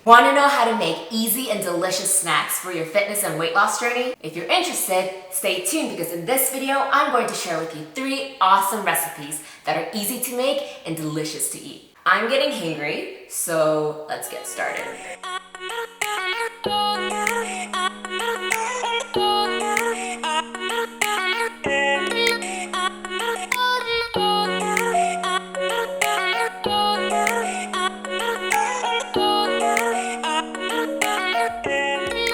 Want to know how to make easy and delicious snacks for your fitness and weight loss journey? If you're interested, stay tuned because in this video, I'm going to share with you 3 awesome recipes that are easy to make and delicious to eat. I'm getting hangry, so let's get started.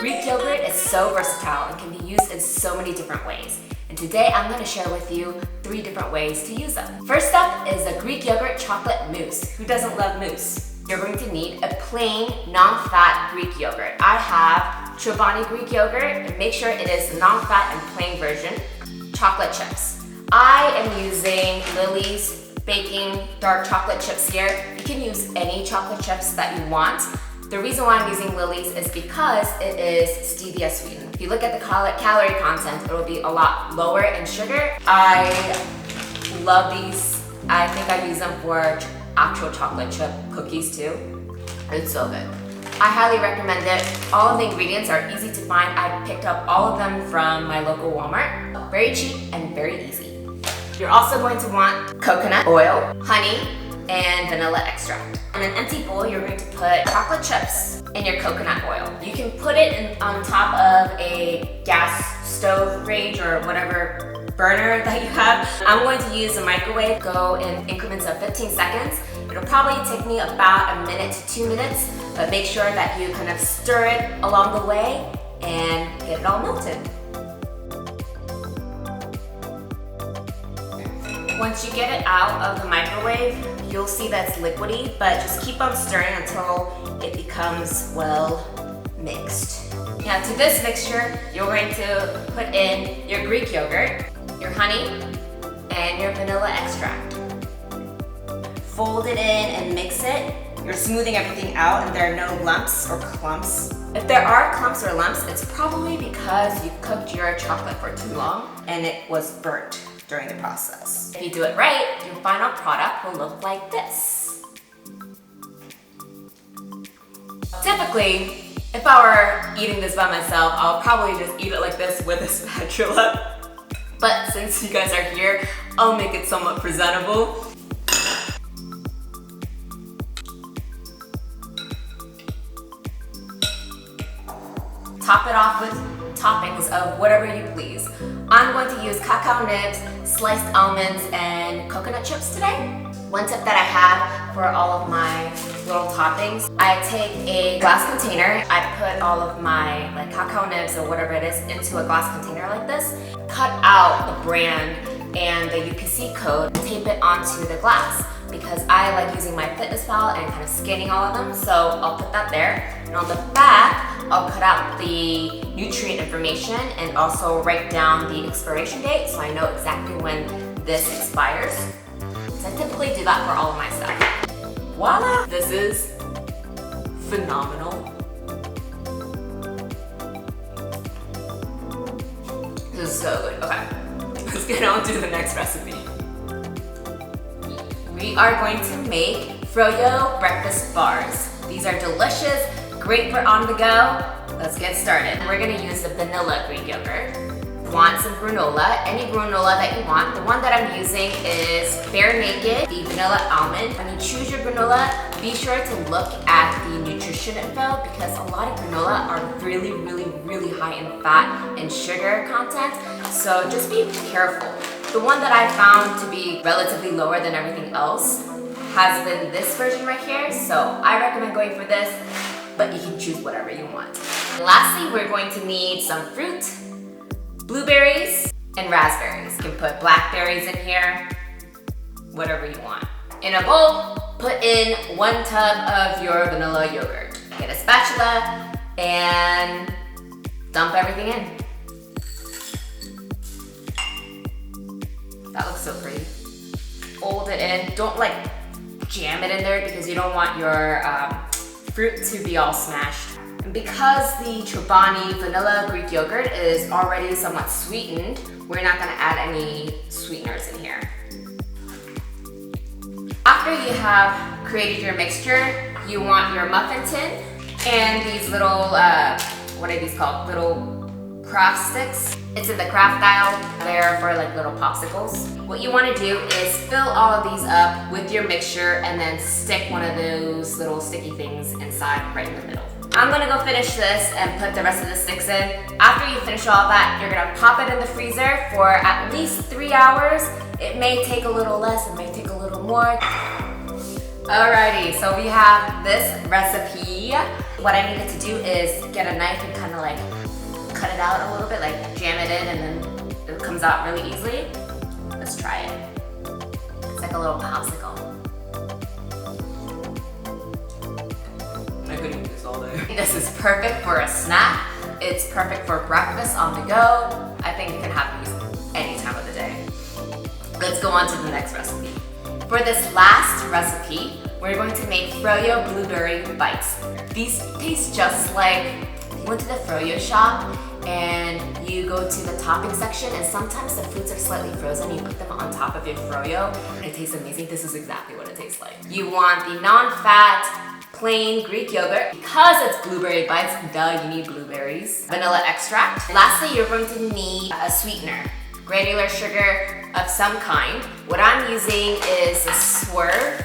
Greek yogurt is so versatile and can be used in so many different ways. And today I'm going to share with you 3 different ways to use them. First up is a Greek yogurt chocolate mousse. Who doesn't love mousse? You're going to need a plain, non-fat Greek yogurt. I have Chobani Greek yogurt, and make sure it is the non-fat and plain version. Chocolate chips. I am using Lily's baking dark chocolate chips here. You can use any chocolate chips that you want. The reason why I'm using Lily's is because it is stevia sweetened. If you look at the calorie content, it will be a lot lower in sugar. I love these. I think I use them for actual chocolate chip cookies too. It's so good. I highly recommend it. All of the ingredients are easy to find. I picked up all of them from my local Walmart. Very cheap and very easy. You're also going to want coconut oil, honey, and vanilla extract. In an empty bowl, you're going to put chocolate chips and your coconut oil. You can put it on top of a gas stove range or whatever burner that you have. I'm going to use a microwave, go in increments of 15 seconds. It'll probably take me about 1 minute to 2 minutes, but make sure that you kind of stir it along the way and get it all melted. Once you get it out of the microwave, you'll see that it's liquidy, but just keep on stirring until it becomes well mixed. Now to this mixture, you're going to put in your Greek yogurt, your honey, and your vanilla extract. Fold it in and mix it. You're smoothing everything out and there are no lumps or clumps. If there are clumps or lumps, it's probably because you cooked your chocolate for too long and it was burnt during the process. If you do it right, your final product will look like this. Typically, if I were eating this by myself, I'll probably just eat it like this with a spatula. But since you guys are here, I'll make it somewhat presentable. Top it off with toppings of whatever you please. I'm going to use cacao nibs, sliced almonds, and coconut chips today. One tip that I have for all of my little toppings, I take a glass container, I put all of my cacao nibs or whatever it is into a glass container like this, cut out the brand and the UPC code, and tape it onto the glass because I like using my fitness pal and kind of scanning all of them, so I'll put that there. And on the back, I'll cut out the nutrient information and also write down the expiration date so I know exactly when this expires. So I typically do that for all of my stuff. Voila! This is phenomenal. This is so good. Okay, let's get on to the next recipe. We are going to make Froyo breakfast bars. These are delicious, great for on the go. Let's get started. We're gonna use the vanilla Greek yogurt. Want some granola, any granola that you want. The one that I'm using is Bare Naked, the vanilla almond. When you choose your granola, be sure to look at the nutrition info because a lot of granola are really, really, really high in fat and sugar content. So just be careful. The one that I found to be relatively lower than everything else has been this version right here. So I recommend going for this, but you can choose whatever you want. And lastly, we're going to need some fruit, blueberries, and raspberries. You can put blackberries in here, whatever you want. In a bowl, put in 1 tub of your vanilla yogurt. Get a spatula and dump everything in. That looks so pretty. Fold it in. Don't jam it in there because you don't want your fruit to be all smashed. And because the Chobani vanilla Greek yogurt is already somewhat sweetened, we're not gonna add any sweeteners in here. After you have created your mixture, you want your muffin tin And these little, what are these called? Little craft sticks. It's in the craft aisle. They're for like little popsicles. What you want to do is fill all of these up with your mixture and then stick one of those little sticky things inside right in the middle. I'm gonna go finish this and put the rest of the sticks in. After you finish all that, you're gonna pop it in the freezer for at least 3 hours. It may take a little less, it may take a little more. Alrighty, so we have this recipe. What I needed to do is get a knife and kind of like cut it out a little bit, like jam it in, and then it comes out really easily. Let's try it. It's like a little popsicle. I could eat this all day. This is perfect for a snack. It's perfect for breakfast on the go. I think you can have these any time of the day. Let's go on to the next recipe. For this last recipe, we're going to make Froyo blueberry bites. These taste just like you went to the Froyo shop and you go to the topping section, and sometimes the fruits are slightly frozen. You put them on top of your Froyo and it tastes amazing. This is exactly what it tastes like. You want the non-fat plain Greek yogurt. Because it's blueberry bites, duh, you need blueberries. Vanilla extract. Lastly, you're going to need a sweetener, granular sugar of some kind. What I'm using is a Swerve.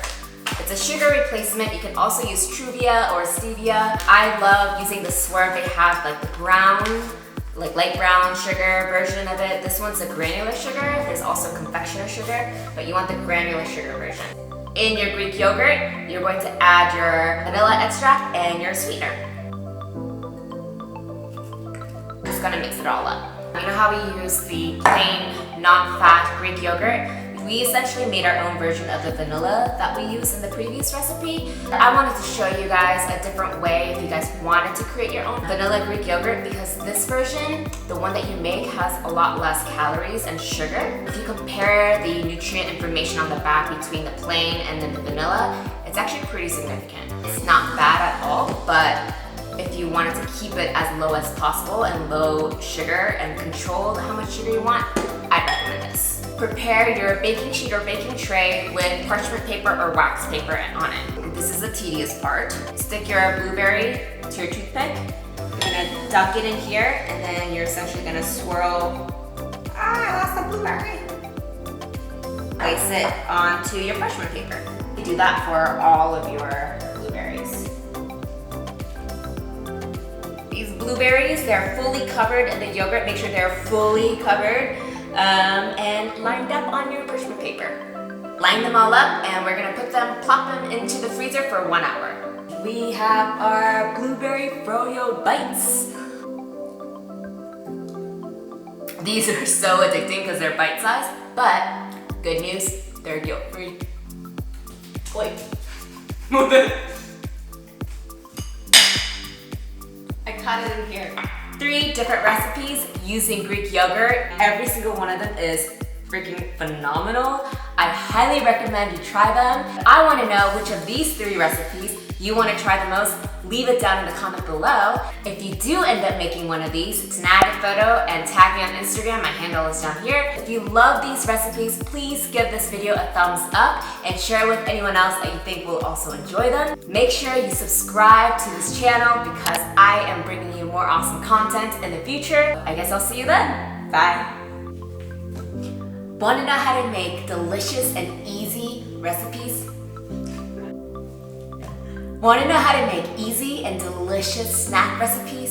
It's a sugar replacement. You can also use stevia or stevia. I love using the Swerve. They have like the brown, like light brown sugar version of it. This one's a granular sugar. There's also confectioner sugar, but you want the granular sugar version. In your Greek yogurt, you're going to add your vanilla extract and your sweetener. Just gonna mix it all up. You know how we use the plain, non-fat Greek yogurt? We essentially made our own version of the vanilla that we used in the previous recipe. I wanted to show you guys a different way if you guys wanted to create your own vanilla Greek yogurt, because this version, the one that you make, has a lot less calories and sugar. If you compare the nutrient information on the back between the plain and then the vanilla, it's actually pretty significant. It's not bad at all, but if you wanted to keep it as low as possible and low sugar and control how much sugar you want, I'd recommend this. Prepare your baking sheet or baking tray with parchment paper or wax paper on it. This is the tedious part. Stick your blueberry to your toothpick. You're gonna dunk it in here, and then you're essentially gonna swirl. I lost the blueberry. Place it onto your parchment paper. You do that for all of your blueberries. These blueberries, they're fully covered in the yogurt. Make sure they're fully covered and lined up on your parchment paper. Line them all up, and we're gonna plop them into the freezer for 1 hour. We have our blueberry Froyo bites. These are so addicting because they're bite-sized, but good news, they're guilt-free. Wait, move it. I caught it in here. 3 different recipes using Greek yogurt. Every single one of them is freaking phenomenal. I highly recommend you try them. I want to know which of these 3 recipes you want to try the most. Leave it down in the comment below. If you do end up making one of these, snag a photo and tag me on Instagram. My handle is down here. If you love these recipes, please give this video a thumbs up and share with anyone else that you think will also enjoy them. Make sure you subscribe to this channel because I am bringing you more awesome content in the future. I guess I'll see you then. Bye. Want to know how to make delicious and easy recipes? Want to know how to make easy and delicious snack recipes?